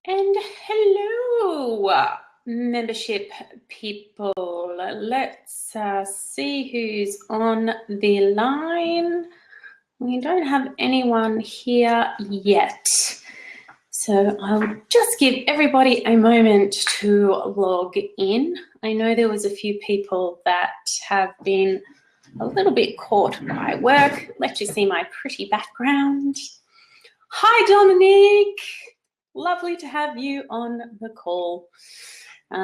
And hello, membership people. Let's see who's on the line. We don't have anyone here yet. So I'll just give everybody a moment to log in. I know there was a few people that have been a little bit caught by work. Let you see my pretty background. Hi, Dominique. Lovely to have you on the call. I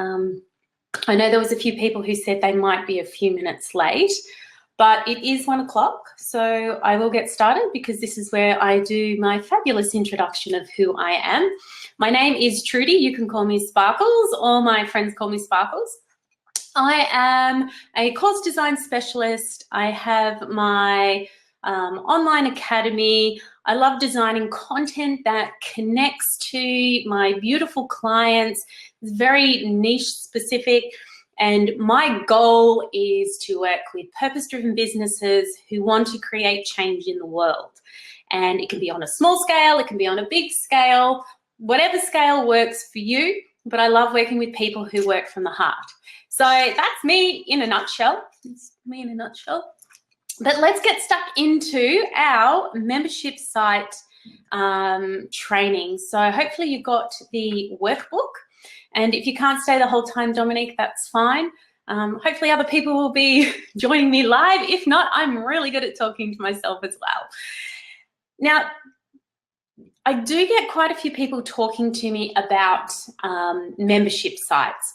know there was a few people who said they might be a few minutes late, but it is 1 o'clock, so I will get started because this is where I do my fabulous introduction of who I am. My name is Trudy. You can call me Sparkles. All my friends call me Sparkles. I am a course design specialist. I have my online academy. I love designing content that connects to my beautiful clients. It's very niche specific. And my goal is to work with purpose-driven businesses who want to create change in the world. And it can be on a small scale, it can be on a big scale, whatever scale works for you. But I love working with people who work from the heart. So that's me in a nutshell. It's me in a nutshell. But let's get stuck into our membership site training. So hopefully you got the workbook. And if you can't stay the whole time, Dominique, that's fine. Hopefully other people will be joining me live. If not, I'm really good at talking to myself as well. Now, I do get quite a few people talking to me about membership sites.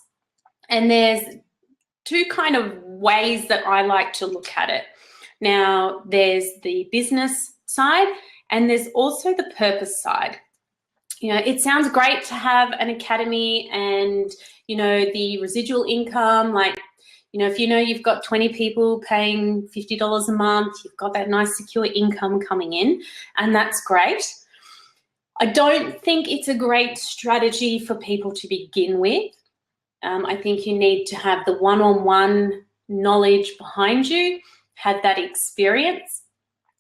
And there's two kind of ways that I like to look at it. Now, there's the business side and there's also the purpose side. You know, it sounds great to have an academy and, you know, the residual income, like, you know, if you know you've got 20 people paying $50 a month, you've got that nice secure income coming in, and that's great. I don't think it's a great strategy for people to begin with. I think you need to have the one-on-one knowledge behind you, have that experience.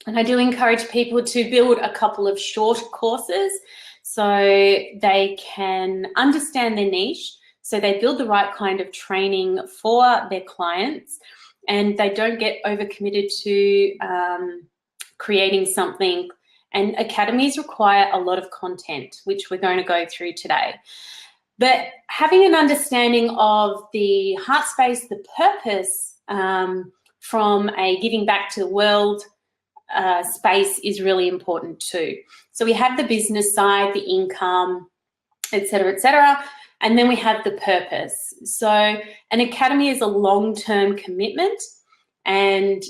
And I do encourage people to build a couple of short courses so they can understand their niche, so they build the right kind of training for their clients and they don't get overcommitted to creating something. And academies require a lot of content, which we're going to go through today. But having an understanding of the heart space, the purpose from a giving back to the world space is really important too. So we have the business side, the income, et cetera, and then we have the purpose. So an academy is a long-term commitment and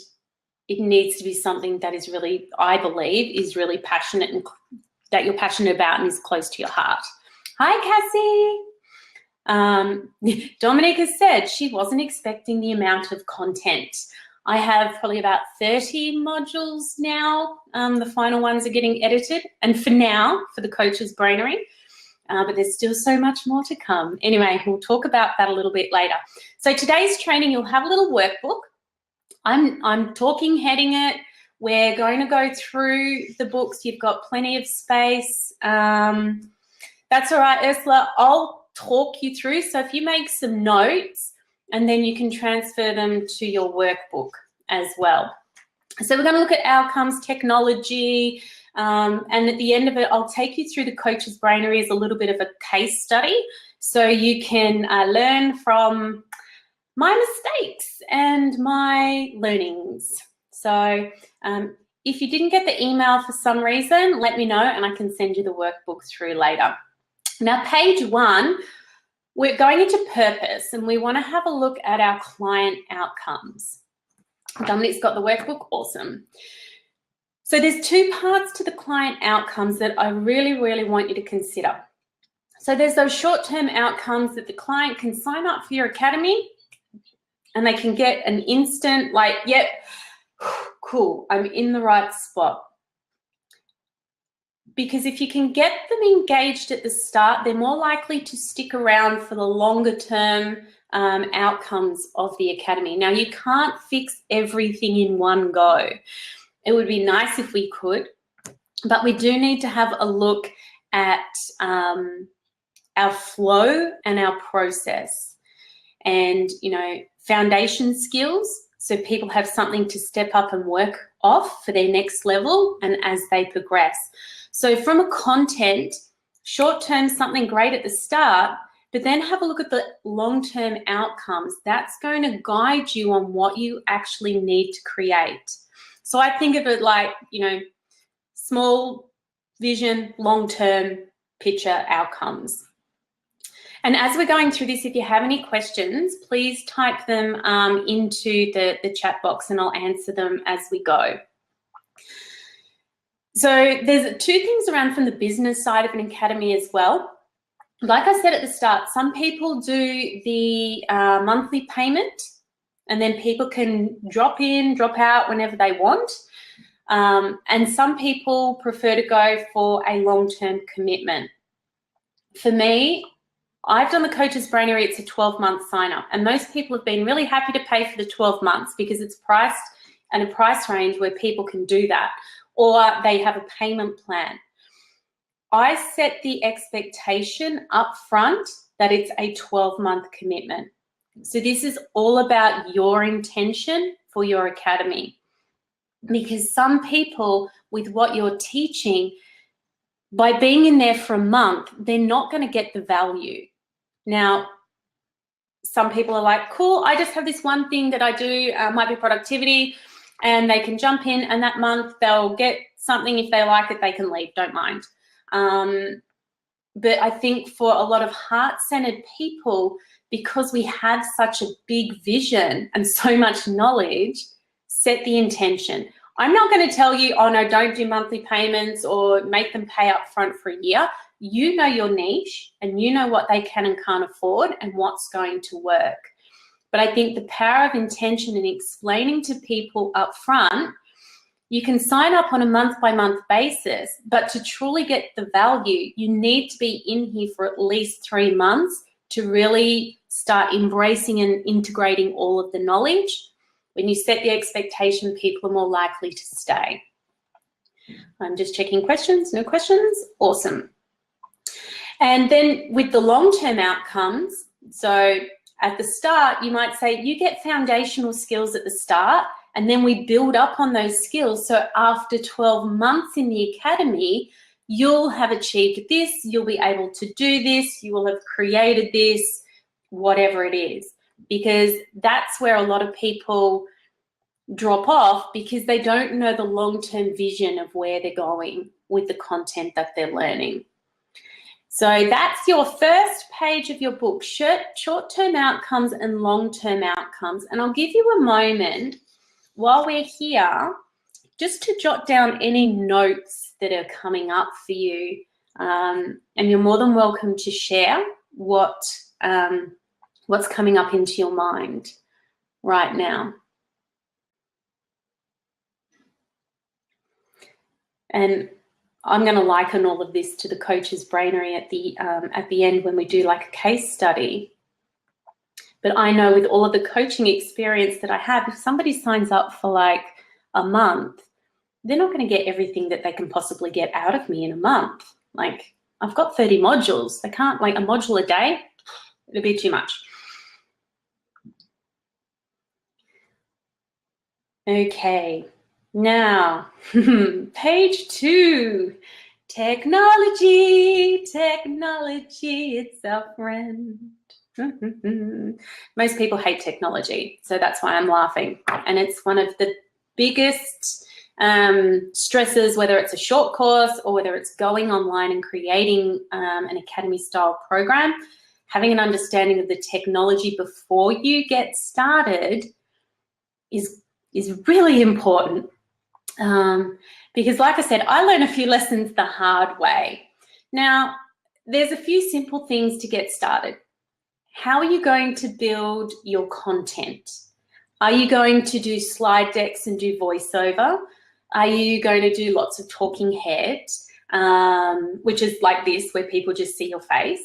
it needs to be something that is really, I believe, is really passionate and that you're passionate about and is close to your heart. Hi, Cassie. Dominique has said she wasn't expecting the amount of content. I have probably about 30 modules now. The final ones are getting edited. And for now, for the Coach's Brainery, but there's still so much more to come. Anyway, we'll talk about that a little bit later. So today's training, you'll have a little workbook. I'm talking, heading it. We're going to go through the books. You've got plenty of space. That's all right, Ursula. I'll talk you through. So if you make some notes, and then you can transfer them to your workbook as well. So we're going to look at outcomes, technology, and at the end of it, I'll take you through the Coach's Brainery as a little bit of a case study so you can learn from my mistakes and my learnings. So if you didn't get the email for some reason, let me know and I can send you the workbook through later. Now, page 1, we're going into purpose and we want to have a look at our client outcomes. Dominique's got the workbook, awesome. So there's 2 parts to the client outcomes that I really, really want you to consider. So there's those short-term outcomes that the client can sign up for your academy and they can get an instant, like, yep, cool, I'm in the right spot. Because if you can get them engaged at the start, they're more likely to stick around for the longer term outcomes of the academy. Now, you can't fix everything in one go. It would be nice if we could, but we do need to have a look at our flow and our process. And, you know, foundation skills, so people have something to step up and work off for their next level and as they progress. So from a content, short-term, something great at the start, but then have a look at the long-term outcomes. That's going to guide you on what you actually need to create. So I think of it like, you know, small vision, long-term picture outcomes. And as we're going through this, if you have any questions, please type them into the chat box and I'll answer them as we go. So there's two things around from the business side of an academy as well. Like I said at the start, some people do the monthly payment and then people can drop in, drop out whenever they want. And some people prefer to go for a long-term commitment. For me, I've done the Coach's Brainery, it's a 12-month sign-up, and most people have been really happy to pay for the 12 months because it's priced in a price range where people can do that, or they have a payment plan. I set the expectation up front that it's a 12-month commitment. So this is all about your intention for your academy, because some people with what you're teaching, by being in there for a month, they're not going to get the value. Now, some people are like, cool, I just have this one thing that I do, might be productivity, and they can jump in and that month they'll get something. If they like it, they can leave, don't mind. But I think for a lot of heart-centered people, because we have such a big vision and so much knowledge, set the intention. I'm not going to tell you, oh no, don't do monthly payments or make them pay up front for a year. You know your niche and you know what they can and can't afford and what's going to work. But I think the power of intention and explaining to people up front, you can sign up on a month-by-month basis, but to truly get the value, you need to be in here for at least 3 months to really start embracing and integrating all of the knowledge. When you set the expectation, people are more likely to stay. I'm just checking questions. No questions? Awesome. And then with the long-term outcomes, so at the start, you might say you get foundational skills at the start, and then we build up on those skills. So after 12 months in the academy, you'll have achieved this, you'll be able to do this, you will have created this, whatever it is. Because that's where a lot of people drop off, because they don't know the long-term vision of where they're going with the content that they're learning. So that's your first page of your book, short-term outcomes and long-term outcomes. And I'll give you a moment while we're here just to jot down any notes that are coming up for you. And you're more than welcome to share what's coming up into your mind right now. And I'm going to liken all of this to the Coach's Brainery at the end when we do like a case study. But I know with all of the coaching experience that I have, if somebody signs up for like a month, they're not going to get everything that they can possibly get out of me in a month. Like, I've got 30 modules. They can't, like, a module a day, it'll be too much. Okay. Now, page 2, technology, it's our friend. Most people hate technology, so that's why I'm laughing. And it's one of the biggest stresses, whether it's a short course or whether it's going online and creating an academy-style program. Having an understanding of the technology before you get started is really important. Because like I said, I learned a few lessons the hard way. Now, there's a few simple things to get started. How are you going to build your content? Are you going to do slide decks and do voiceover? Are you going to do lots of talking heads, which is like this, where people just see your face?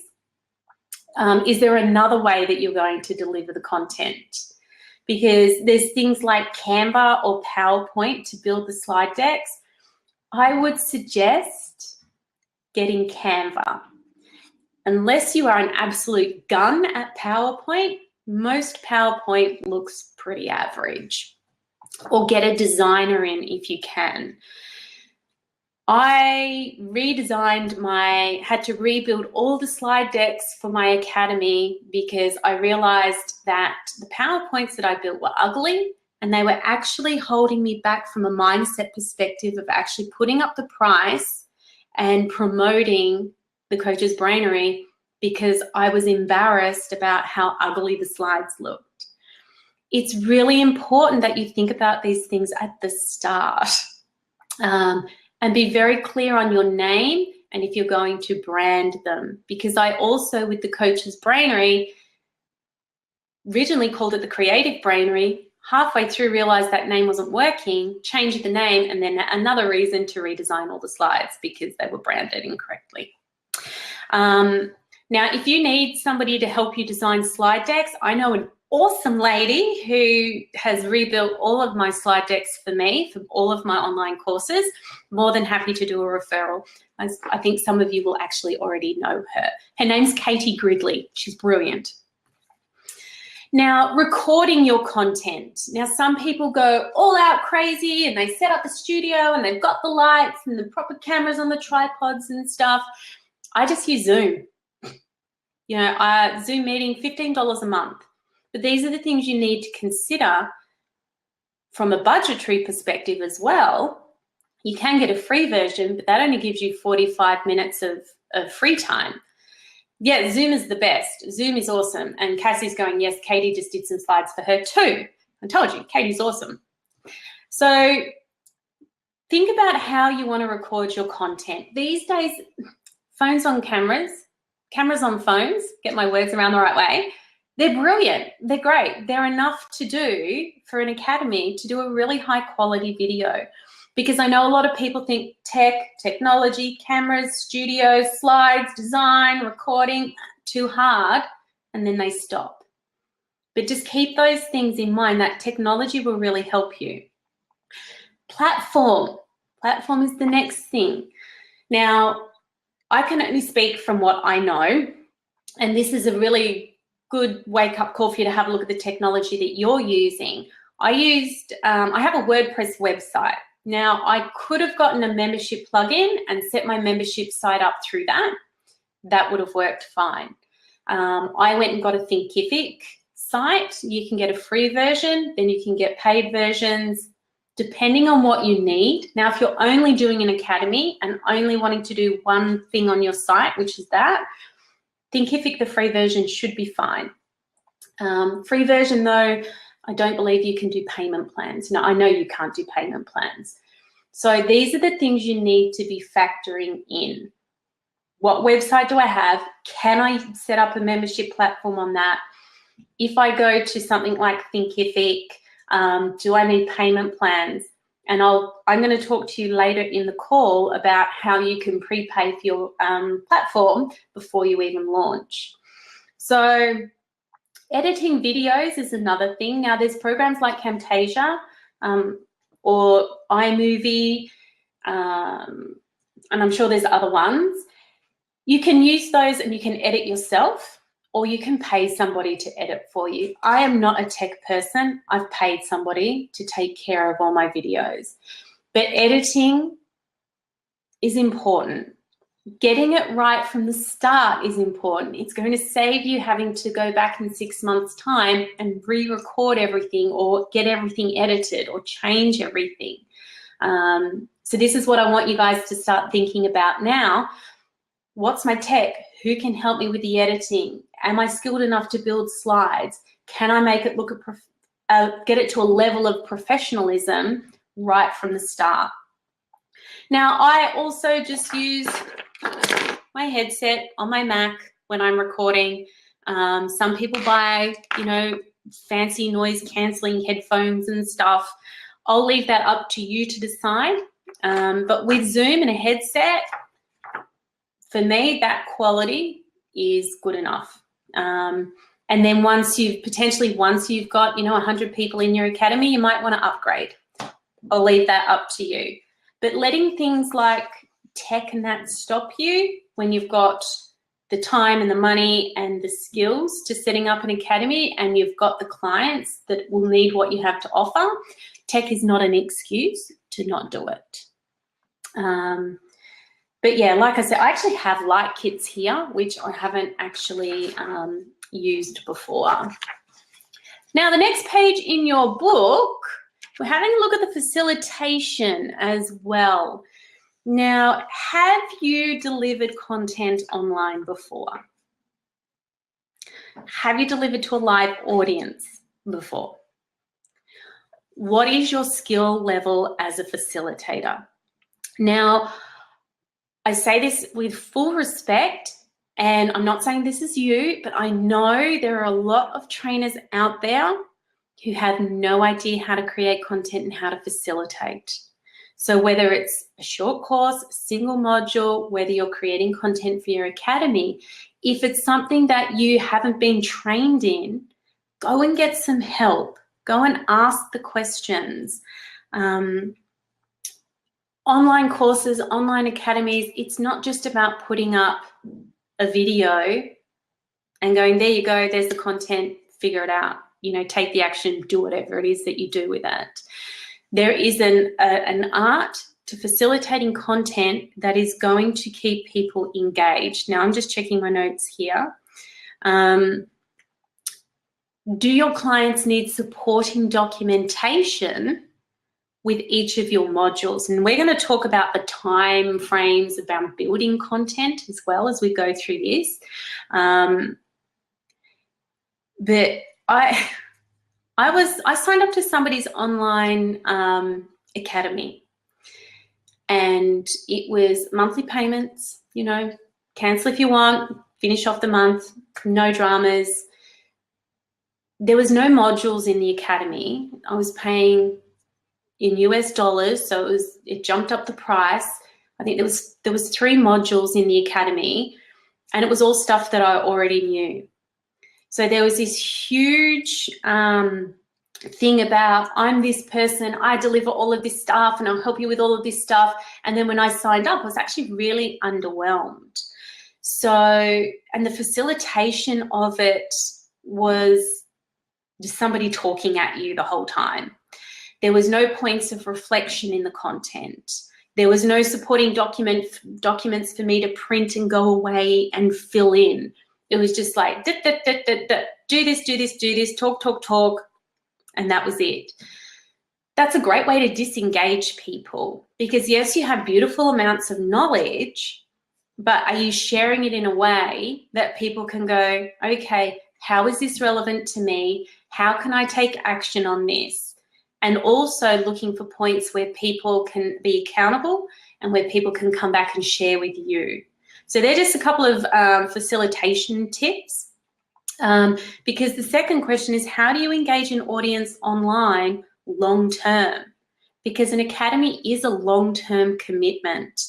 Is there another way that you're going to deliver the content? Because there's things like Canva or PowerPoint to build the slide decks. I would suggest getting Canva. unless you are an absolute gun at PowerPoint, most PowerPoint looks pretty average. Or get a designer in if you can. I had to rebuild all the slide decks for my academy because I realized that the PowerPoints that I built were ugly and they were actually holding me back from a mindset perspective of actually putting up the price and promoting the Coach's Brainery because I was embarrassed about how ugly the slides looked. It's really important that you think about these things at the start. And be very clear on your name and if you're going to brand them. Because I also, with the Coach's Brainery, originally called it the Creative Brainery, halfway through realized that name wasn't working, changed the name, and then another reason to redesign all the slides because they were branded incorrectly. Now, if you need somebody to help you design slide decks, I know an awesome lady who has rebuilt all of my slide decks for me, for all of my online courses. More than happy to do a referral. I think some of you will actually already know her. Her name's Katie Gridley. She's brilliant. Now, recording your content. Now, some people go all out crazy and they set up the studio and they've got the lights and the proper cameras on the tripods and stuff. I just use Zoom. You know, Zoom meeting, $15 a month. But these are the things you need to consider from a budgetary perspective as well. You can get a free version, but that only gives you 45 minutes of free time. Yeah, Zoom is the best. Zoom is awesome. And Cassie's going, yes, Katie just did some slides for her too. I told you, Katie's awesome. So think about how you want to record your content. These days, phones on cameras, cameras on phones, get my words around the right way, they're brilliant. They're great. They're enough to do for an academy to do a really high quality video. Because I know a lot of people think tech, technology, cameras, studios, slides, design, recording, too hard, and then they stop. But just keep those things in mind. That technology will really help you. Platform. Platform is the next thing. Now, I can only speak from what I know, and this is a really good wake-up call for you to have a look at the technology that you're using. I have a WordPress website. Now, I could have gotten a membership plugin and set my membership site up through that. That would have worked fine. I went and got a Thinkific site. You can get a free version, then you can get paid versions, depending on what you need. Now, if you're only doing an academy and only wanting to do one thing on your site, which is that, Thinkific, the free version, should be fine. Free version, though, I don't believe you can do payment plans. Now, I know you can't do payment plans. So these are the things you need to be factoring in. What website do I have? Can I set up a membership platform on that? If I go to something like Thinkific, do I need payment plans? And I'm going to talk to you later in the call about how you can prepay for your platform before you even launch. So editing videos is another thing. Now, there's programs like Camtasia or iMovie, and I'm sure there's other ones. You can use those and you can edit yourself, or you can pay somebody to edit for you. I am not a tech person. I've paid somebody to take care of all my videos. But editing is important. Getting it right from the start is important. It's going to save you having to go back in 6 months' time and re-record everything or get everything edited or change everything. So this is what I want you guys to start thinking about now. What's my tech? Who can help me with the editing? Am I skilled enough to build slides? Can I make it look get it to a level of professionalism right from the start? Now, I also just use my headset on my Mac when I'm recording. Some people buy, fancy noise cancelling headphones and stuff. I'll leave that up to you to decide. But with Zoom and a headset, for me, that quality is good enough. And then once you've got, 100 people in your academy, you might want to upgrade. I'll leave that up to you. But letting things like tech and that stop you when you've got the time and the money and the skills to setting up an academy, and you've got the clients that will need what you have to offer, tech is not an excuse to not do it. But yeah, like I said, I actually have light kits here, which I haven't actually used before. Now, the next page in your book, we're having a look at the facilitation as well. Now, have you delivered content online before? Have you delivered to a live audience before? What is your skill level as a facilitator? Now, I say this with full respect, and I'm not saying this is you, but I know there are a lot of trainers out there who have no idea how to create content and how to facilitate. So whether it's a short course, a single module, whether you're creating content for your academy, if it's something that you haven't been trained in, go and get some help. Go and ask the questions. Online courses, online academies, it's not just about putting up a video and going, there you go, there's the content, figure it out. You know, take the action, do whatever it is that you do with it. There is an art to facilitating content that is going to keep people engaged. Now, I'm just checking my notes here. Do your clients need supporting documentation with each of your modules? And we're going to talk about the time frames about building content as well as we go through this. But I signed up to somebody's online academy, and it was monthly payments, you know, cancel if you want, finish off the month, no dramas. There was no modules in the academy. I was paying in US dollars, so it jumped up the price. I think there was 3 modules in the academy, and it was all stuff that I already knew. So there was this huge thing about, I'm this person, I deliver all of this stuff and I'll help you with all of this stuff. And then when I signed up, I was actually really underwhelmed. So, and the facilitation of it was just somebody talking at you the whole time. There was no points of reflection in the content. There was no supporting documents for me to print and go away and fill in. It was just like, do this, talk, and that was it. That's a great way to disengage people, because yes, you have beautiful amounts of knowledge, but are you sharing it in a way that people can go, okay, how is this relevant to me? How can I take action on this? And also looking for points where people can be accountable and where people can come back and share with you. So they're just a couple of facilitation tips, because the second question is, how do you engage an audience online long-term? Because an academy is a long-term commitment.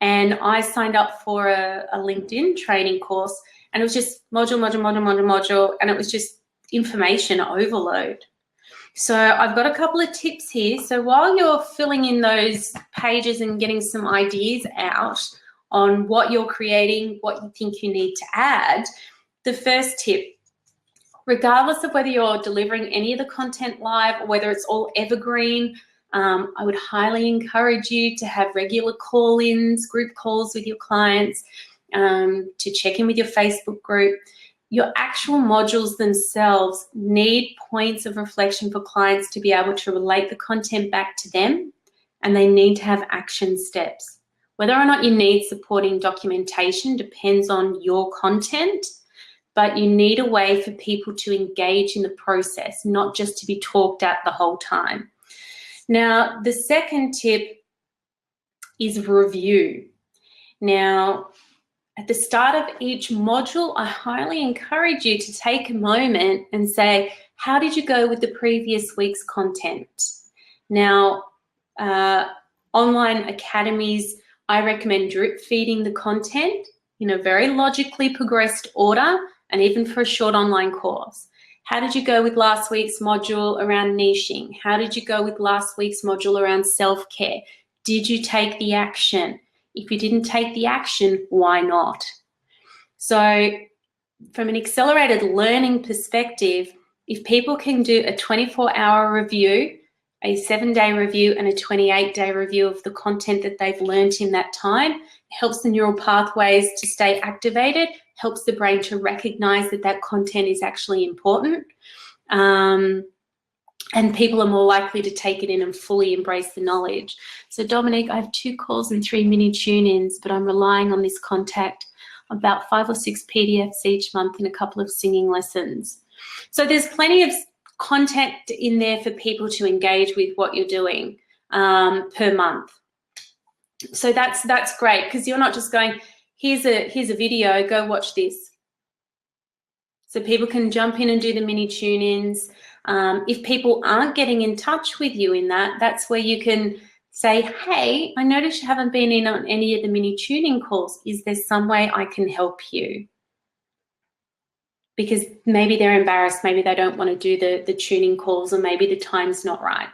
And I signed up for a LinkedIn training course, and it was just module, and it was just information overload. So I've got a couple of tips here. So while you're filling in those pages and getting some ideas out on what you're creating, what you think you need to add, the first tip, regardless of whether you're delivering any of the content live or whether it's all evergreen, I would highly encourage you to have regular call-ins, group calls with your clients, to check in with your Facebook group. Your actual modules themselves need points of reflection for clients to be able to relate the content back to them, and they need to have action steps. Whether or not you need supporting documentation depends on your content, but you need a way for people to engage in the process, not just to be talked at the whole time. Now, the second tip is review. Now, at the start of each module, I highly encourage you to take a moment and say, how did you go with the previous week's content? Now, online academies, I recommend drip feeding the content in a very logically progressed order, and even for a short online course. How did you go with last week's module around niching? How did you go with last week's module around self-care? Did you take the action? If you didn't take the action, why not? So from an accelerated learning perspective, if people can do a 24-hour review, a 7-day review, and a 28-day review of the content that they've learned in that time, it helps the neural pathways to stay activated, helps the brain to recognize that that content is actually important. And people are more likely to take it in and fully embrace the knowledge. So Dominique, I have 2 calls and 3 mini tune-ins, but I'm relying on this contact, about 5 or 6 PDFs each month and a couple of singing lessons. So there's plenty of content in there for people to engage with what you're doing per month. So that's great, because you're not just going, here's a video, go watch this. So people can jump in and do the mini tune-ins. If people aren't getting in touch with you in that, that's where you can say, hey, I noticed you haven't been in on any of the mini tuning calls. Is there some way I can help you? Because maybe they're embarrassed, maybe they don't want to do the tuning calls, or maybe the time's not right.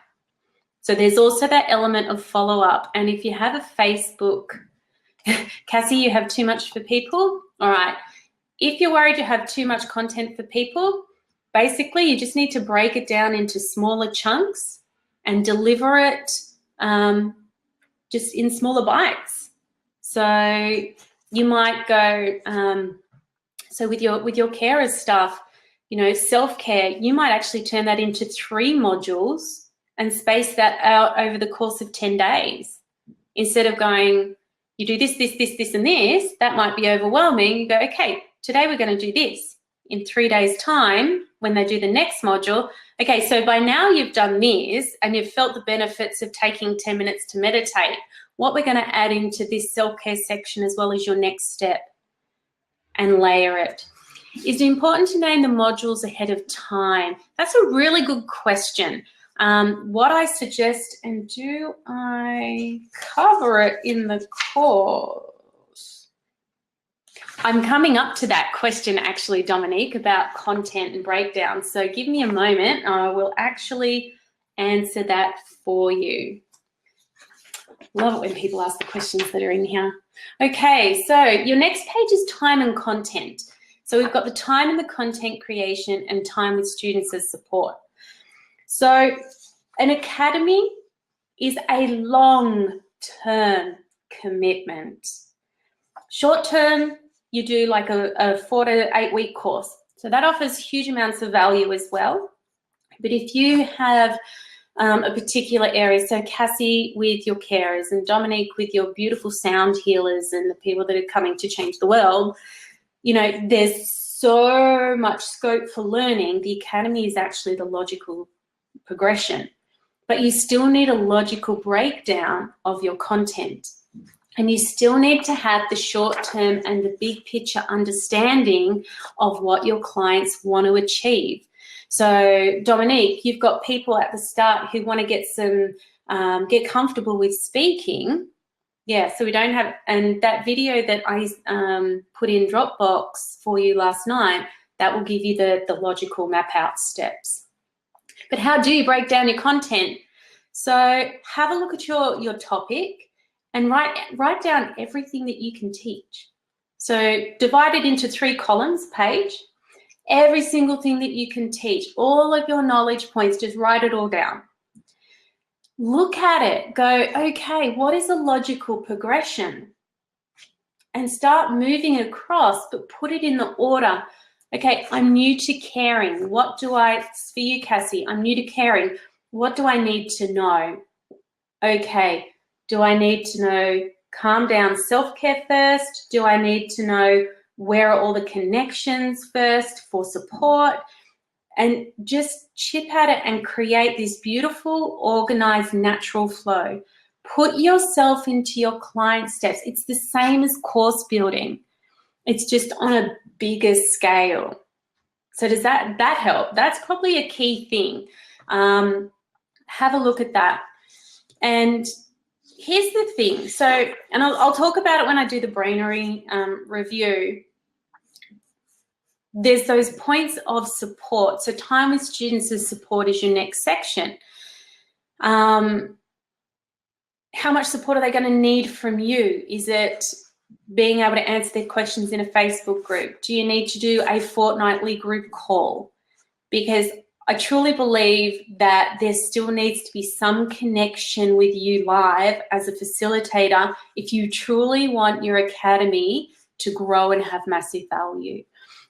So there's also that element of follow-up. And if you have a Facebook, Cassie, you have too much for people? All right. If you're worried you have too much content for people, basically you just need to break it down into smaller chunks and deliver it just in smaller bites. So you might go, so with your carers stuff, you know, self-care, you might actually turn that into 3 modules and space that out over the course of 10 days. Instead of going, you do this, this, this, this, and this, that might be overwhelming. You go, okay, today we're going to do this. In 3 days' time, when they do the next module, okay, so by now you've done this and you've felt the benefits of taking 10 minutes to meditate. What we're going to add into this self-care section as well as your next step and layer it. Is it important to name the modules ahead of time? That's a really good question. What I suggest, and do I cover it in the course? I'm coming up to that question actually, Dominique, about content and breakdown. So give me a moment. I will actually answer that for you. Love it when people ask the questions that are in here. Okay, so your next page is time and content. So we've got the time and the content creation and time with students as support. So an academy is a long-term commitment. Short-term, you do like a 4 to 8 week course. So that offers huge amounts of value as well. But if you have a particular area, so Cassie with your carers and Dominique with your beautiful sound healers and the people that are coming to change the world, you know, there's so much scope for learning. The academy is actually the logical progression, but you still need a logical breakdown of your content. And you still need to have the short term and the big picture understanding of what your clients want to achieve. So Dominique, you've got people at the start who want to get some, get comfortable with speaking. Yeah, so we don't have, and that video that I put in Dropbox for you last night, that will give you the logical map out steps. But how do you break down your content? So have a look at your topic and write down everything that you can teach. So divide it into 3 columns page. Every single thing that you can teach, all of your knowledge points, just write it all down. Look at it, go, okay, what is a logical progression? And start moving across, but put it in the order. Okay, I'm new to caring. What do I, for you, Cassie, I'm new to caring. What do I need to know? Okay, do I need to know calm down self-care first? Do I need to know where are all the connections first for support? And just chip at it and create this beautiful, organized, natural flow. Put yourself into your client steps. It's the same as course building. It's just on a bigger scale. So does that help? That's probably a key thing. Have a look at that. And here's the thing. So, and I'll talk about it when I do the Brainery review. There's those points of support. So time with students as support is your next section. How much support are they going to need from you? Is it being able to answer their questions in a Facebook group? Do you need to do a fortnightly group call? Because I truly believe that there still needs to be some connection with you live as a facilitator if you truly want your academy to grow and have massive value.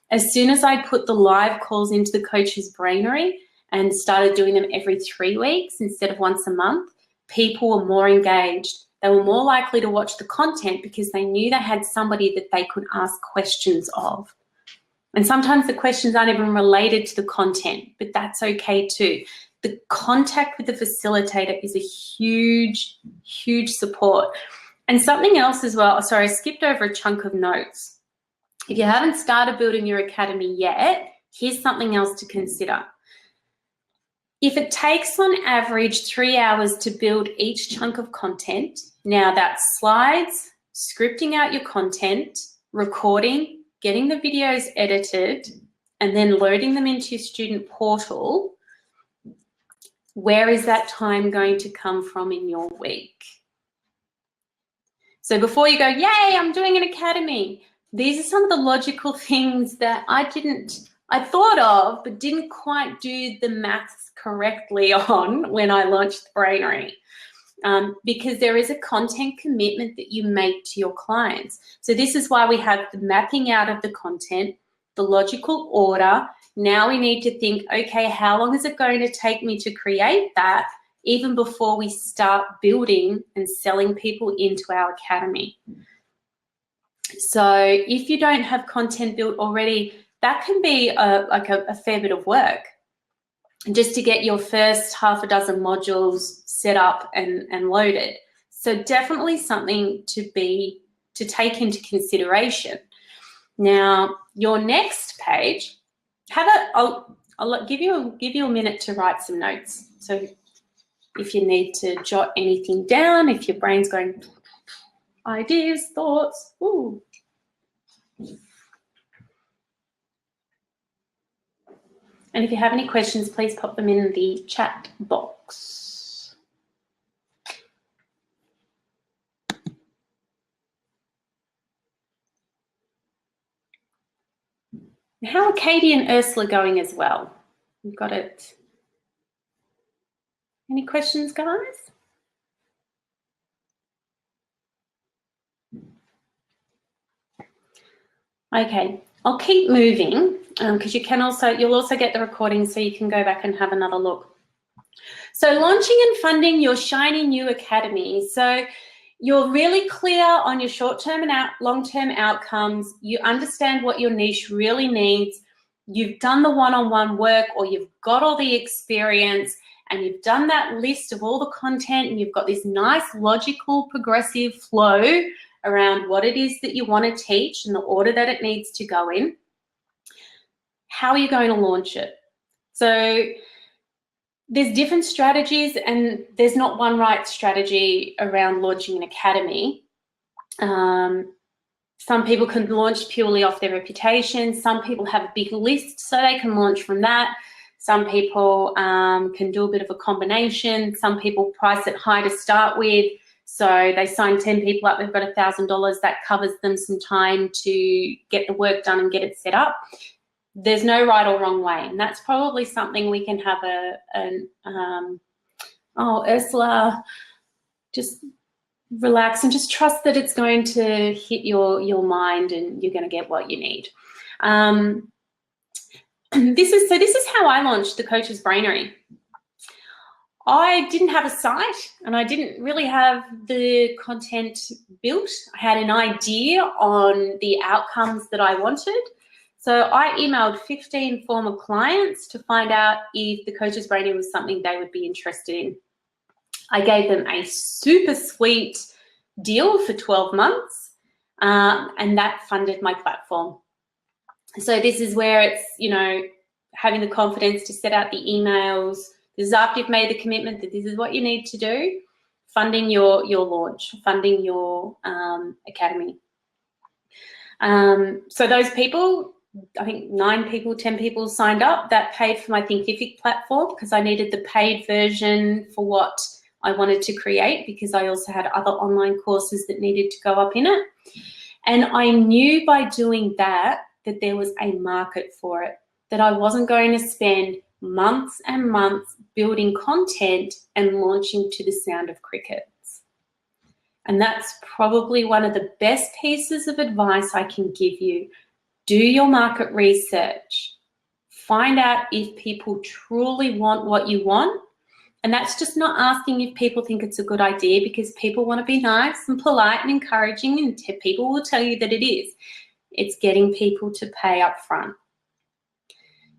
As soon as I put the live calls into the Coach's Brainery and started doing them every 3 weeks instead of once a month, people were more engaged. They were more likely to watch the content because they knew they had somebody that they could ask questions of. And sometimes the questions aren't even related to the content, but that's okay too. The contact with the facilitator is a huge, huge support. And something else as well, sorry, I skipped over a chunk of notes. If you haven't started building your academy yet, here's something else to consider. If it takes on average 3 hours to build each chunk of content, now that's slides, scripting out your content, recording, getting the videos edited, and then loading them into your student portal, where is that time going to come from in your week? So before you go, yay, I'm doing an academy, these are some of the logical things that I thought of, but didn't quite do the maths correctly on when I launched the Brainery. Because there is a content commitment that you make to your clients. So this is why we have the mapping out of the content, the logical order. Now we need to think, okay, how long is it going to take me to create that even before we start building and selling people into our academy? So if you don't have content built already, that can be a fair bit of work just to get your first half a dozen modules set up and loaded. So definitely something to take into consideration. Now, your next page, I'll give you a minute to write some notes. So if you need to jot anything down, if your brain's going, ideas, thoughts, ooh. And if you have any questions, please pop them in the chat box. How are Katie and Ursula going as well? You've got it. Any questions, guys? Okay, I'll keep moving because you'll also get the recording so you can go back and have another look. So launching and funding your shiny new academy. So you're really clear on your short-term and long-term outcomes. You understand what your niche really needs. You've done the one-on-one work, or you've got all the experience, and you've done that list of all the content, and you've got this nice logical progressive flow around what it is that you want to teach and the order that it needs to go in. How are you going to launch it? So there's different strategies, and there's not one right strategy around launching an academy. Some people can launch purely off their reputation. Some people have a big list, so they can launch from that. Some people can do a bit of a combination. Some people price it high to start with. So they sign 10 people up, they've got $1,000, that covers them some time to get the work done and get it set up. There's no right or wrong way. And that's probably something we can have Ursula, just relax and just trust that it's going to hit your mind and you're going to get what you need. This is how I launched the Coach's Brainery. I didn't have a site and I didn't really have the content built. I had an idea on the outcomes that I wanted. So I emailed 15 former clients to find out if the Coach's Brainery was something they would be interested in. I gave them a super sweet deal for 12 months and that funded my platform. So this is where it's, having the confidence to set out the emails. This is after you've made the commitment that this is what you need to do, funding your launch, funding your academy. So those people, I think 9 people, 10 people signed up. That paid for my Thinkific platform because I needed the paid version for what I wanted to create, because I also had other online courses that needed to go up in it. And I knew by doing that there was a market for it, that I wasn't going to spend months and months building content and launching to the sound of crickets. And that's probably one of the best pieces of advice I can give you. Do your market research. Find out if people truly want what you want. And that's just not asking if people think it's a good idea, because people want to be nice and polite and encouraging, and people will tell you that it is. It's getting people to pay up front.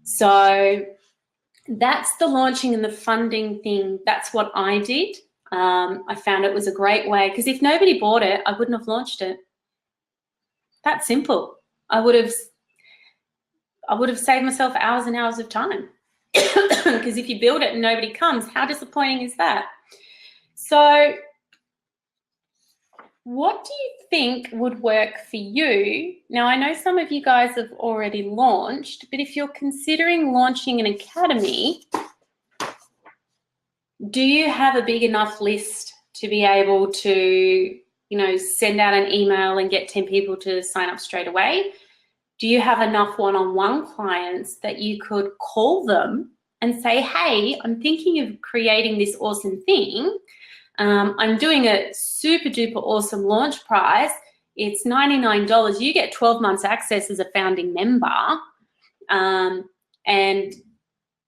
So that's the launching and the funding thing. That's what I did. I found it was a great way, because if nobody bought it, I wouldn't have launched it. That's simple. I would have saved myself hours and hours of time. Because if you build it and nobody comes, how disappointing is that? So what do you think would work for you? Now, I know some of you guys have already launched, but if you're considering launching an academy, do you have a big enough list to be able to, send out an email and get 10 people to sign up straight away? Do you have enough one-on-one clients that you could call them and say, hey, I'm thinking of creating this awesome thing. I'm doing a super duper awesome launch price. It's $99. You get 12 months access as a founding member, and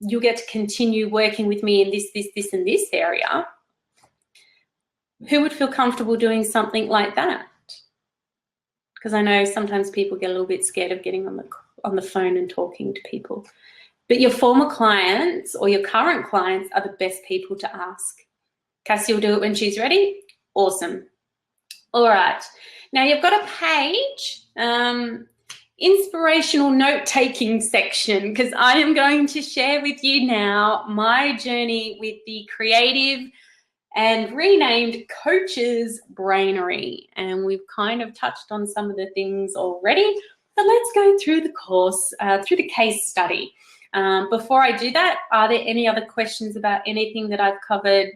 you'll get to continue working with me in this, and this area. Who would feel comfortable doing something like that? Because I know sometimes people get a little bit scared of getting on the phone and talking to people. But your former clients or your current clients are the best people to ask. Cassie will do it when she's ready. Awesome. All right. Now you've got a page, inspirational note-taking section, because I am going to share with you now my journey with the creative and renamed Coach's Brainery. And we've kind of touched on some of the things already, but let's go through the course, through the case study. Before I do that, are there any other questions about anything that I've covered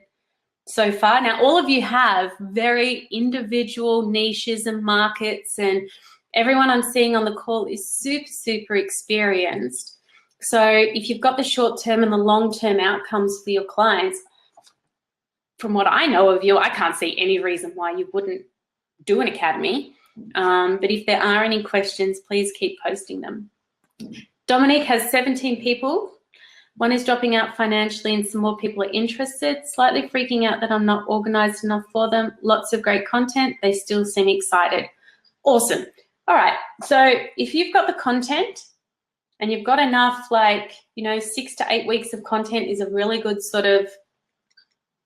so far? Now, all of you have very individual niches and markets, and everyone I'm seeing on the call is super, super experienced. So if you've got the short-term and the long-term outcomes for your clients, from what I know of you, I can't see any reason why you wouldn't do an academy. But if there are any questions, please keep posting them. Dominique has 17 people. One is dropping out financially and some more people are interested. Slightly freaking out that I'm not organized enough for them. Lots of great content. They still seem excited. Awesome. All right. So if you've got the content and you've got enough, 6 to 8 weeks of content is a really good sort of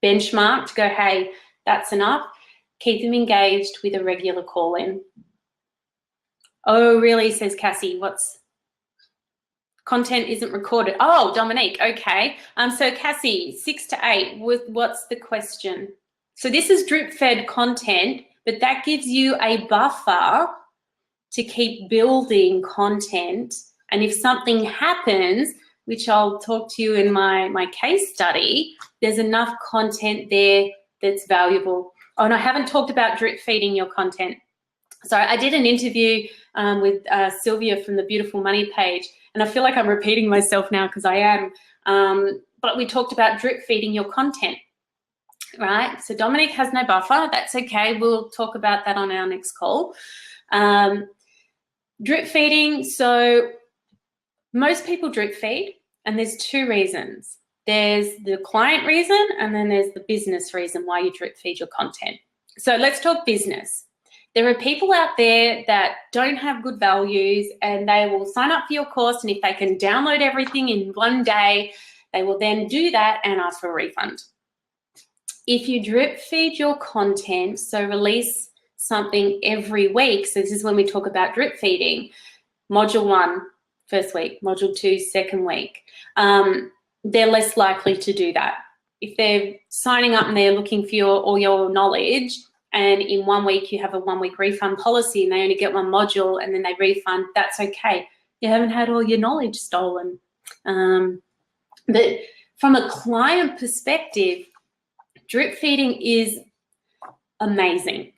benchmark to go, hey, that's enough. Keep them engaged with a regular call-in. Oh, really, says Cassie. What's content isn't recorded? Oh, Dominique, okay. So Cassie, 6 to 8, what's the question? So this is drip-fed content, but that gives you a buffer to keep building content. And if something happens, which I'll talk to you in my case study, there's enough content there that's valuable. Oh, and I haven't talked about drip feeding your content. So I did an interview with Sylvia from the Beautiful Money page, and I feel like I'm repeating myself now because I am, but we talked about drip feeding your content, right? So Dominique has no buffer. That's okay. We'll talk about that on our next call. Drip feeding, so most people drip feed, and there's two reasons. There's the client reason, and then there's the business reason why you drip feed your content. So let's talk business. There are people out there that don't have good values, and they will sign up for your course, and if they can download everything in one day, they will then do that and ask for a refund. If you drip feed your content, so release something every week, so this is when we talk about drip feeding, module 1, first week, module 2, second week, they're less likely to do that. If they're signing up and they're looking for all your knowledge, and in 1 week you have a 1 week refund policy and they only get one module and then they refund, that's okay. You haven't had all your knowledge stolen. But from a client perspective, drip feeding is amazing.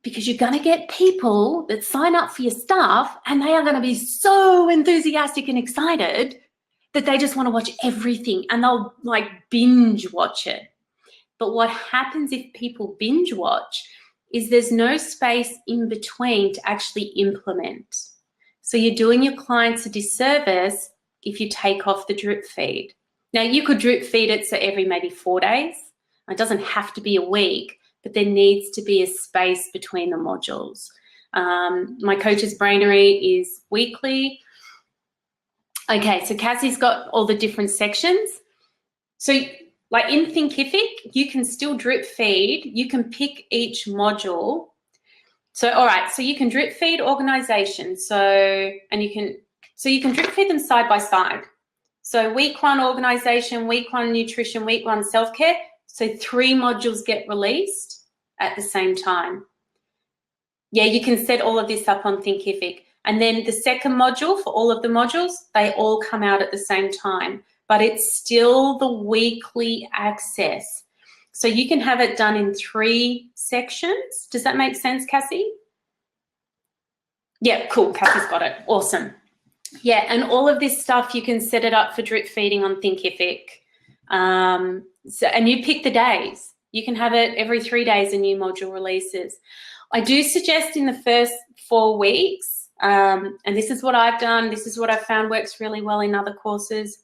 because you're going to get people that sign up for your stuff and they are going to be so enthusiastic and excited that they just want to watch everything and they'll like binge watch it. But what happens if people binge watch is there's no space in between to actually implement. So you're doing your clients a disservice if you take off the drip feed. Now you could drip feed it so every maybe 4 days. It doesn't have to be a week, but there needs to be a space between the modules. My Coach's Brainery is weekly. Okay, so Cassie's got all the different sections. So like in Thinkific, you can still drip feed. You can pick each module. So, all right, so you can drip feed organization. So you can drip feed them side by side. So week 1 organization, week 1 nutrition, week 1 self-care. So 3 modules get released at the same time. Yeah, you can set all of this up on Thinkific. And then the second module for all of the modules, they all come out at the same time, but it's still the weekly access. So you can have it done in 3 sections. Does that make sense, Cassie? Yeah, cool, Cassie's got it, awesome. Yeah, and all of this stuff, you can set it up for drip feeding on Thinkific. And you pick the days. You can have it every 3 days, a new module releases. I do suggest in the first 4 weeks, and this is what I've done, this is what I've found works really well in other courses.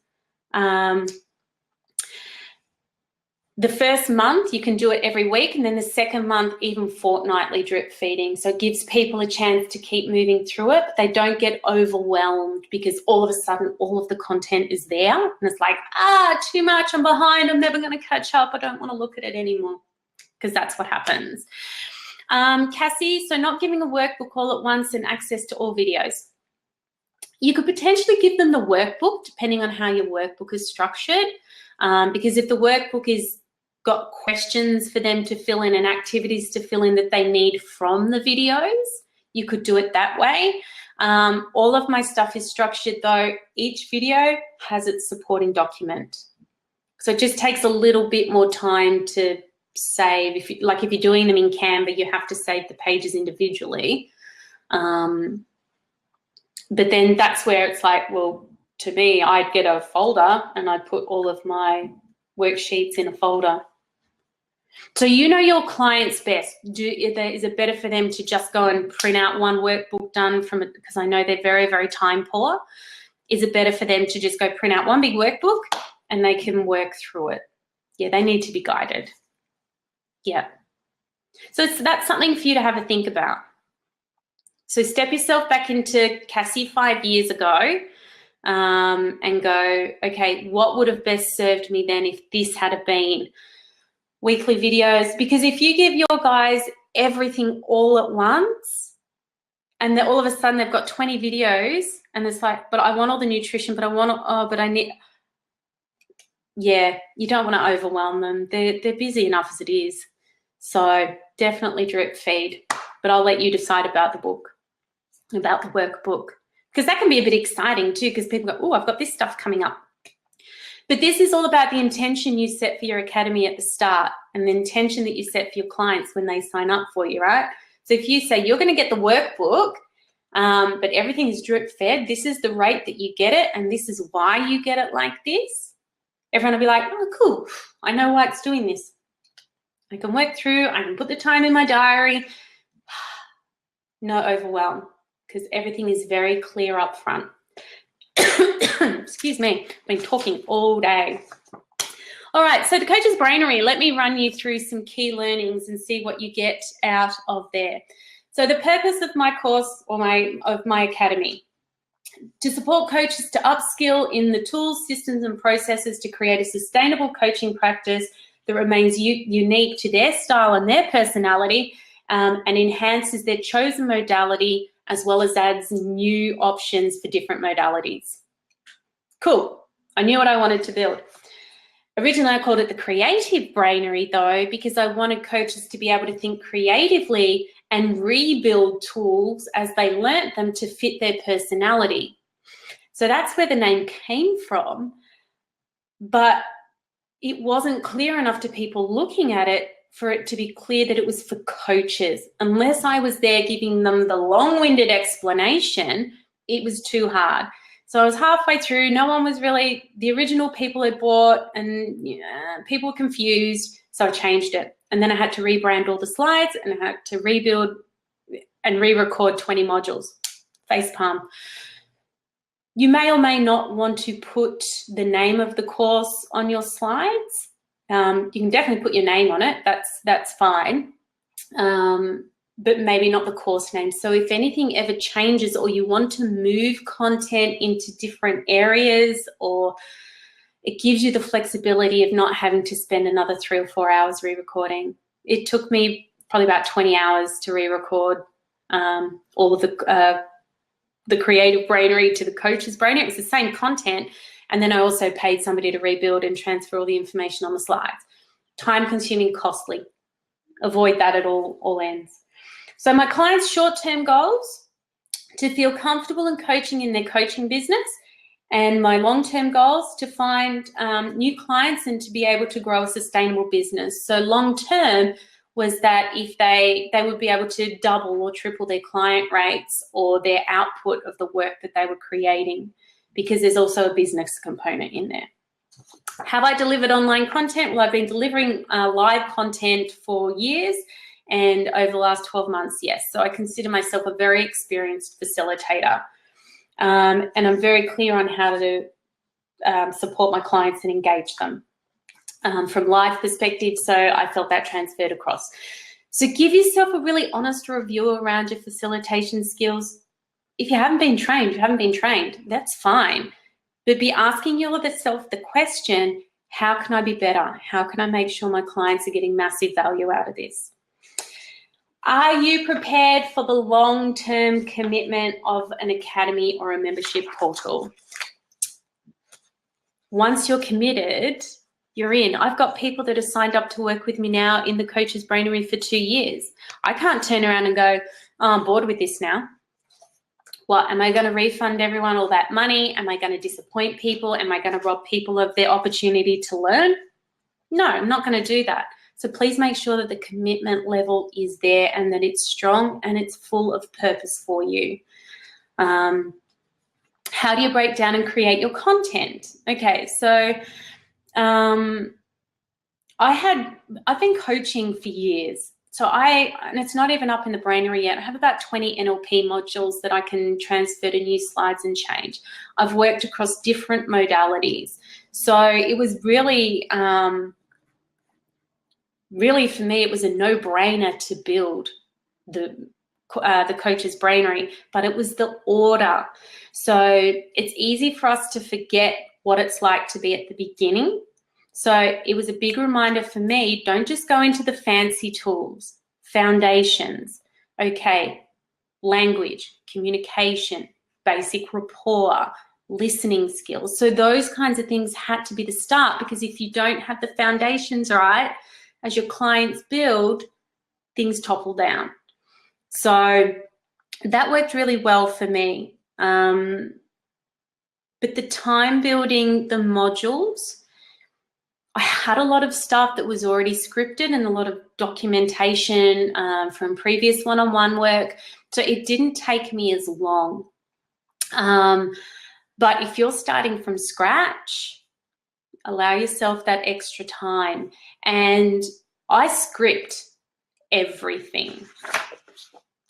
The first month, you can do it every week, and then the second month, even fortnightly drip feeding. So it gives people a chance to keep moving through it, but they don't get overwhelmed because all of a sudden, all of the content is there. And it's like, too much, I'm behind, I'm never going to catch up, I don't want to look at it anymore, because that's what happens. Cassie, so not giving a workbook all at once and access to all videos. You could potentially give them the workbook, depending on how your workbook is structured, because if the workbook is got questions for them to fill in and activities to fill in that they need from the videos, you could do it that way. All of my stuff is structured though. Each video has its supporting document. So it just takes a little bit more time to save. If you're doing them in Canva, you have to save the pages individually. But then that's where it's like, well, to me, I'd get a folder and I'd put all of my worksheets in a folder. So you know your clients best. Is it better for them to just go and print out one workbook done from it? Because I know they're very, very time poor. Is it better for them to just go print out one big workbook and they can work through it? Yeah, they need to be guided. Yeah. So that's something for you to have a think about. So step yourself back into Cassie 5 years ago and go, okay, what would have best served me then if this had been weekly videos? Because if you give your guys everything all at once and then all of a sudden they've got 20 videos and it's like, but I want all the nutrition, but I need, yeah, you don't want to overwhelm them. They're busy enough as it is. So definitely drip feed, but I'll let you decide about the book, about the workbook, because that can be a bit exciting too, because people go, oh, I've got this stuff coming up. But this is all about the intention you set for your academy at the start and the intention that you set for your clients when they sign up for you, right? So if you say you're going to get the workbook, but everything is drip fed, this is the rate that you get it, and this is why you get it like this, everyone will be like, oh, cool, I know why it's doing this. I can work through, I can put the time in my diary. No overwhelm, because everything is very clear up front. Excuse me, I've been talking all day. All right, so the Coach's Brainery, let me run you through some key learnings and see what you get out of there. So the purpose of my course or of my academy, to support coaches to upskill in the tools, systems and processes to create a sustainable coaching practice that remains unique to their style and their personality, and enhances their chosen modality, as well as adds new options for different modalities. Cool, I knew what I wanted to build. Originally, I called it the Creative Brainery though, because I wanted coaches to be able to think creatively and rebuild tools as they learnt them to fit their personality. So that's where the name came from, but it wasn't clear enough to people looking at it for it to be clear that it was for coaches. Unless I was there giving them the long-winded explanation, it was too hard. So I was halfway through, no one was really, the original people had bought, and people were confused, so I changed it. And then I had to rebrand all the slides, and I had to rebuild and re-record 20 modules. Facepalm. You may or may not want to put the name of the course on your slides. You can definitely put your name on it, that's fine, but maybe not the course name. So if anything ever changes, or you want to move content into different areas, or it gives you the flexibility of not having to spend another 3 or 4 hours re-recording. It took me probably about 20 hours to re-record all of the creative brainery to the coach's brainery. It was the same content. And then I also paid somebody to rebuild and transfer all the information on the slides. Time-consuming, costly. Avoid that at all ends. So my clients' short-term goals, to feel comfortable in coaching in their coaching business, and my long-term goals, to find new clients and to be able to grow a sustainable business. So long-term was that if they would be able to double or triple their client rates or their output of the work that they were creating, because there's also a business component in there. Have I delivered online content? Well, I've been delivering live content for years, and over the last 12 months, yes. So I consider myself a very experienced facilitator, and I'm very clear on how to support my clients and engage them from live perspective. So I felt that transferred across. So give yourself a really honest review around your facilitation skills. If you haven't been trained, you haven't been trained, that's fine. But be asking yourself the question, how can I be better? How can I make sure my clients are getting massive value out of this? Are you prepared for the long-term commitment of an academy or a membership portal? Once you're committed, you're in. I've got people that are signed up to work with me now in the Coach's Brainery for 2 years. I can't turn around and go, oh, I'm bored with this now. What, am I going to refund everyone all that money? Am I going to disappoint people? Am I going to rob people of their opportunity to learn? No, I'm not going to do that. So please make sure that the commitment level is there and that it's strong and it's full of purpose for you. How do you break down and create your content? Okay, so I've been coaching for years. So and it's not even up in the Brainery yet. I have about 20 NLP modules that I can transfer to new slides and change. I've worked across different modalities. So it was really, really for me, it was a no-brainer to build the Coach's Brainery, but it was the order. So it's easy for us to forget what it's like to be at the beginning. So it was a big reminder for me, don't just go into the fancy tools, foundations, okay, language, communication, basic rapport, listening skills. So those kinds of things had to be the start, because if you don't have the foundations right, as your clients build, things topple down. So that worked really well for me. But the time building the modules, I had a lot of stuff that was already scripted and a lot of documentation from previous one-on-one work. So it didn't take me as long. But if you're starting from scratch, allow yourself that extra time. And I script everything.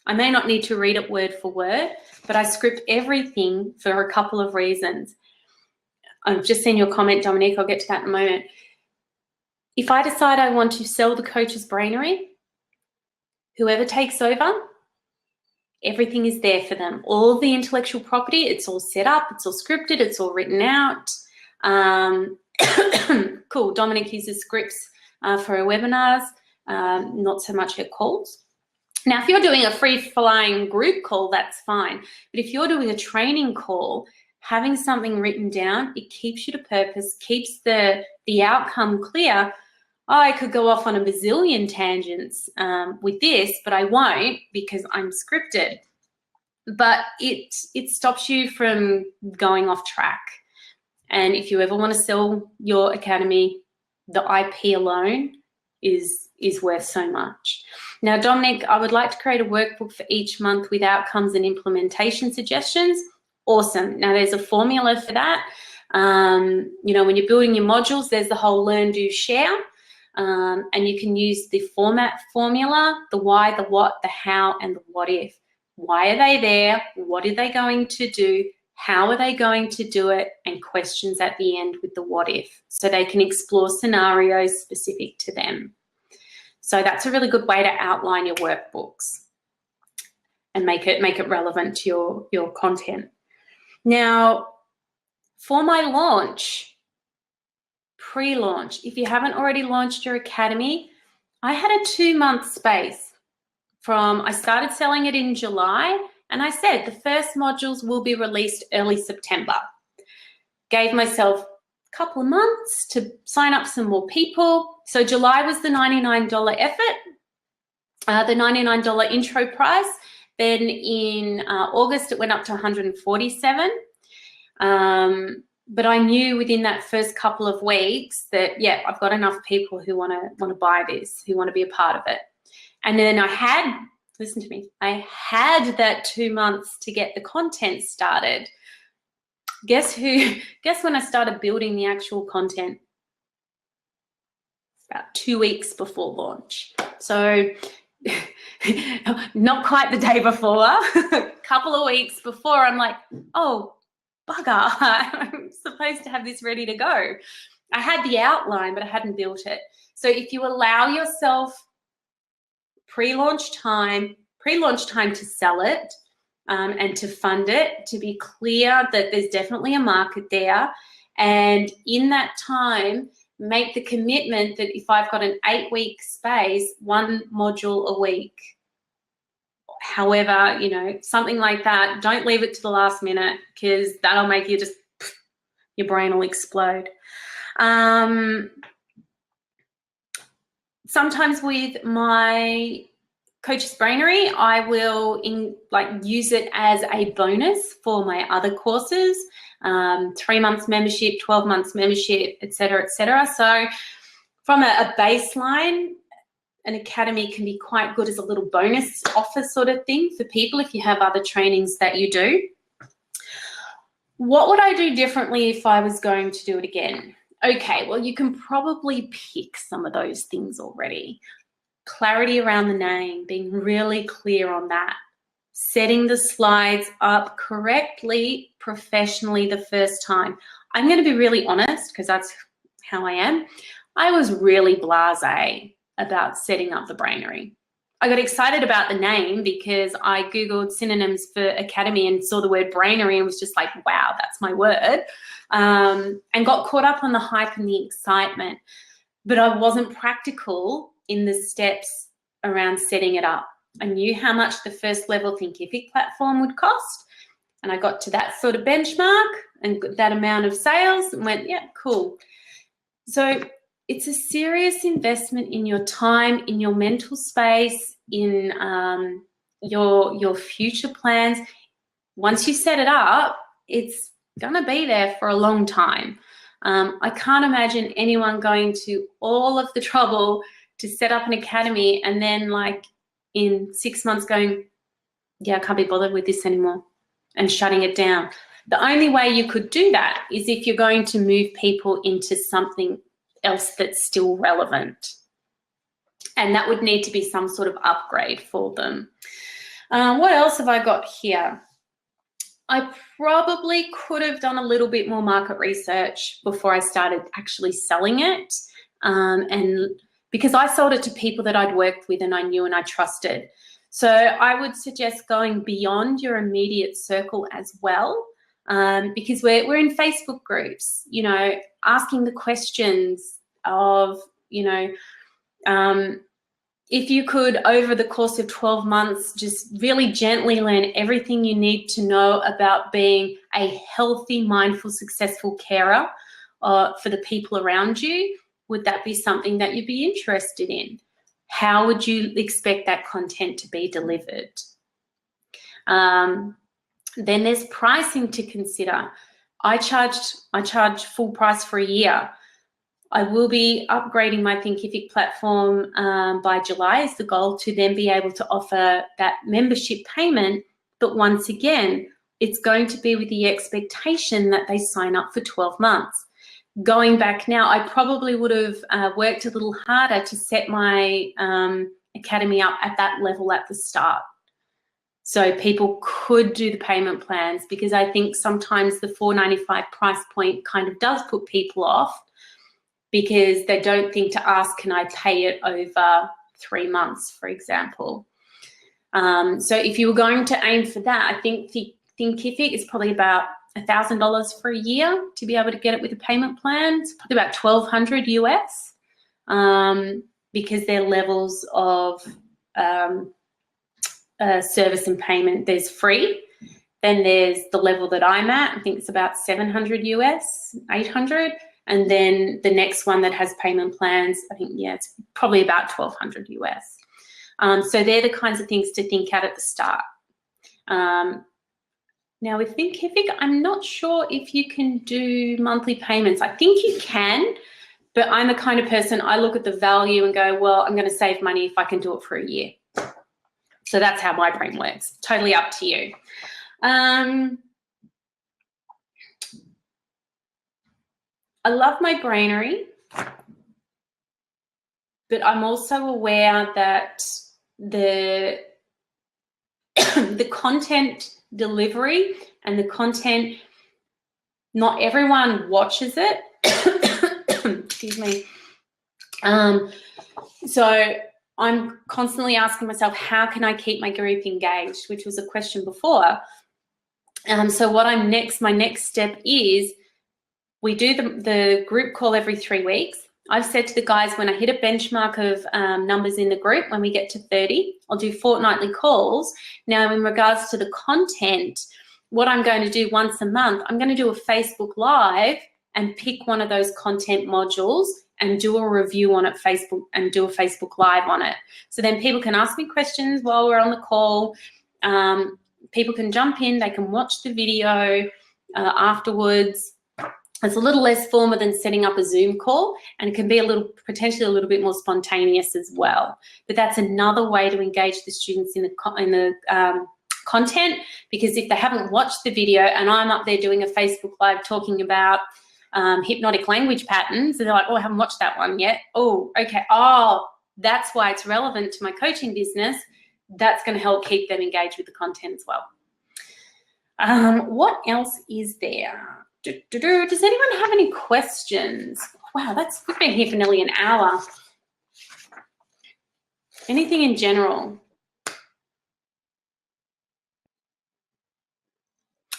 I may not need to read it word for word, but I script everything for a couple of reasons. I've just seen your comment, Dominique. I'll get to that in a moment. If I decide I want to sell the Coach's Brainery, whoever takes over, everything is there for them. All the intellectual property, it's all set up, it's all scripted, it's all written out. Cool. Dominique uses scripts for her webinars, not so much her calls. Now, if you're doing a free-flying group call, that's fine. But if you're doing a training call, having something written down, it keeps you to purpose, keeps the outcome clear. I could go off on a bazillion tangents with this, but I won't because I'm scripted. But it stops you from going off track. And if you ever want to sell your academy, the IP alone is is worth so much. Now, Dominic, I would like to create a workbook for each month with outcomes and implementation suggestions. Awesome. Now, there's a formula for that. You know, when you're building your modules, there's the whole learn, do, share. And you can use the format formula, the why, the what, the how, and the what if. Why are they there? What are they going to do? How are they going to do it? And questions at the end with the what if, so they can explore scenarios specific to them. So that's a really good way to outline your workbooks and make it relevant to your content. Now, for my launch, pre-launch, if you haven't already launched your academy, I had a 2-month space from, I started selling it in July, and I said the first modules will be released early September. Gave myself a couple of months to sign up some more people. So July was the $99 effort, the $99 intro price. Then in August, it went up to $147. But I knew within that first couple of weeks that, yeah, I've got enough people who want to buy this, who want to be a part of it. And then I had, listen to me, I had that 2 months to get the content started. Guess when I started building the actual content? About 2 weeks before launch. So not quite the day before, a couple of weeks before, I'm like, oh, bugger, I'm supposed to have this ready to go. I had the outline, but I hadn't built it. So if you allow yourself pre-launch time to sell it and to fund it, to be clear that there's definitely a market there, and in that time, make the commitment that if I've got an 8-week space, 1 module a week, however, you know, something like that. Don't leave it to the last minute, because that'll make you just, your brain will explode. Sometimes with my Coach's Brainery, I will use it as a bonus for my other courses, 3 months membership, 12 months membership, et cetera, et cetera. So from a baseline, an academy can be quite good as a little bonus offer sort of thing for people if you have other trainings that you do. What would I do differently if I was going to do it again? Okay, well, you can probably pick some of those things already. Clarity around the name, being really clear on that. Setting the slides up correctly, professionally the first time. I'm going to be really honest, because that's how I am. I was really blasé about setting up the Brainery. I got excited about the name because I Googled synonyms for academy and saw the word Brainery and was just like, wow, that's my word. And got caught up on the hype and the excitement. But I wasn't practical in the steps around setting it up. I knew how much the first level Thinkific platform would cost. And I got to that sort of benchmark and that amount of sales and went, yeah, cool. So it's a serious investment in your time, in your mental space, in your future plans. Once you set it up, it's going to be there for a long time. I can't imagine anyone going to all of the trouble to set up an academy and then like in 6 months going, yeah, I can't be bothered with this anymore, and shutting it down. The only way you could do that is if you're going to move people into something else that's still relevant. And that would need to be some sort of upgrade for them. What else have I got here? I probably could have done a little bit more market research before I started actually selling it. And because I sold it to people that I'd worked with and I knew and I trusted. So I would suggest going beyond your immediate circle as well. Because we're in Facebook groups, you know, asking the questions of, you know, if you could, over the course of 12 months, just really gently learn everything you need to know about being a healthy, mindful, successful carer for the people around you, would that be something that you'd be interested in? How would you expect that content to be delivered? Then there's pricing to consider. I charge full price for a year. I will be upgrading my Thinkific platform by July is the goal, to then be able to offer that membership payment. But once again, it's going to be with the expectation that they sign up for 12 months. Going back now, I probably would have worked a little harder to set my academy up at that level at the start, so people could do the payment plans, because I think sometimes the $4.95 price point kind of does put people off, because they don't think to ask, can I pay it over 3 months, for example. So if you were going to aim for that, I think Thinkific is probably about $1,000 for a year to be able to get it with a payment plan. It's probably about $1,200 US, because their levels of service and payment, there's free. Then there's the level that I'm at, I think it's about $700 US, 800. And then the next one that has payment plans, I think, yeah, it's probably about $1,200 US. So they're the kinds of things to think at the start. Now with Thinkific, I'm not sure if you can do monthly payments. I think you can, but I'm the kind of person, I look at the value and go, well, I'm going to save money if I can do it for a year. So that's how my brain works. Totally up to you. I love my brainery, but I'm also aware that the content delivery and the content, not everyone watches it. Excuse me. So I'm constantly asking myself, how can I keep my group engaged, which was a question before. So what my next step is, we do the group call every 3 weeks. I've said to the guys, when I hit a benchmark of numbers in the group, when we get to 30, I'll do fortnightly calls. Now, in regards to the content, what I'm going to do once a month, I'm going to do a Facebook Live and pick one of those content modules and do a review on it, and do a Facebook Live on it. So then people can ask me questions while we're on the call. People can jump in, they can watch the video afterwards. It's a little less formal than setting up a Zoom call, and it can be potentially a little bit more spontaneous as well. But that's another way to engage the students in the content, because if they haven't watched the video and I'm up there doing a Facebook Live talking about hypnotic language patterns, and they're like, oh, I haven't watched that one yet. Oh, okay. Oh, that's why it's relevant to my coaching business. That's going to help keep them engaged with the content as well. What else is there? Does anyone have any questions? Wow, we've been here for nearly an hour. Anything in general?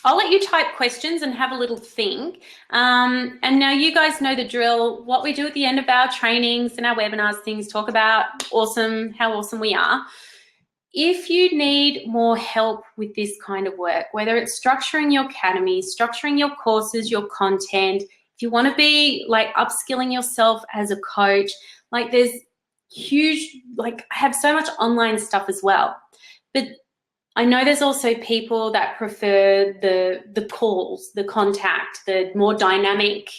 I'll let you type questions and have a little think. And now you guys know the drill. What we do at the end of our trainings and our webinars, things, talk about how awesome we are. If you need more help with this kind of work, whether it's structuring your academy, structuring your courses, your content, if you want to be like upskilling yourself as a coach, like there's huge, like I have so much online stuff as well. But I know there's also people that prefer the calls, the contact, the more dynamic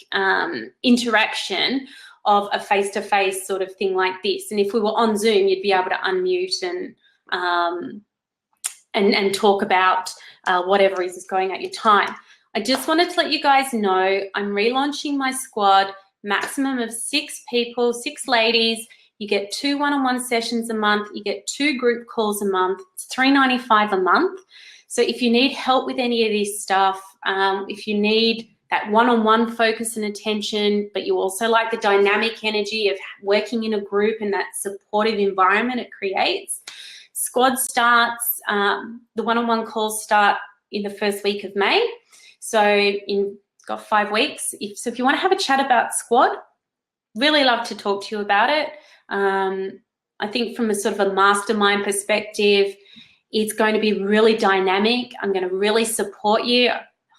interaction of a face-to-face sort of thing like this. And if we were on Zoom, you'd be able to unmute and talk about whatever is going at your time. I just wanted to let you guys know I'm relaunching my squad, maximum of 6 people, 6 ladies. You get 2 one-on-one sessions a month. You get 2 group calls a month. It's $3.95 a month. So if you need help with any of this stuff, if you need that one-on-one focus and attention, but you also like the dynamic energy of working in a group and that supportive environment it creates, squad starts, the one-on-one calls start in the first week of May. So got 5 weeks. So if you want to have a chat about squad, really love to talk to you about it. I think from a sort of a mastermind perspective, it's going to be really dynamic. I'm going to really support you,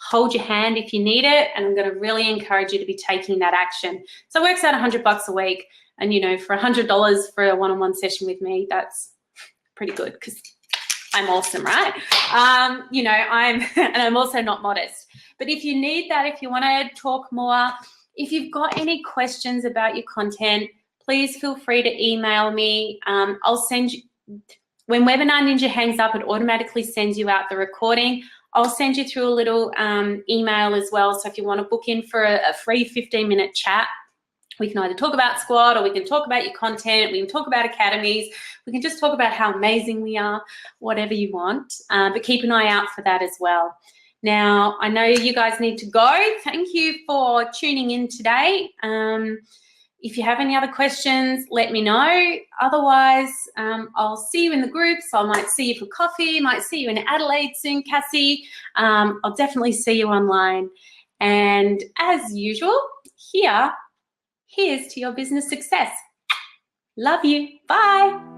hold your hand if you need it, and I'm going to really encourage you to be taking that action. So it works out $100 a week, and you know, for $100 for a one-on-one session with me, that's pretty good because I'm awesome, right? You know, I'm also not modest. But if you need that, if you want to talk more, If you've got any questions about your content, please feel free to email me. I'll send you, when Webinar Ninja hangs up, it automatically sends you out the recording. I'll send you through a little email as well. So if you want to book in for a free 15-minute chat, we can either talk about Squad, or we can talk about your content, we can talk about academies, we can just talk about how amazing we are, whatever you want. But keep an eye out for that as well. Now, I know you guys need to go. Thank you for tuning in today. If you have any other questions, let me know. Otherwise, I'll see you in the groups. I might see you for coffee, might see you in Adelaide soon, Cassie. I'll definitely see you online. And as usual, here's to your business success. Love you. Bye.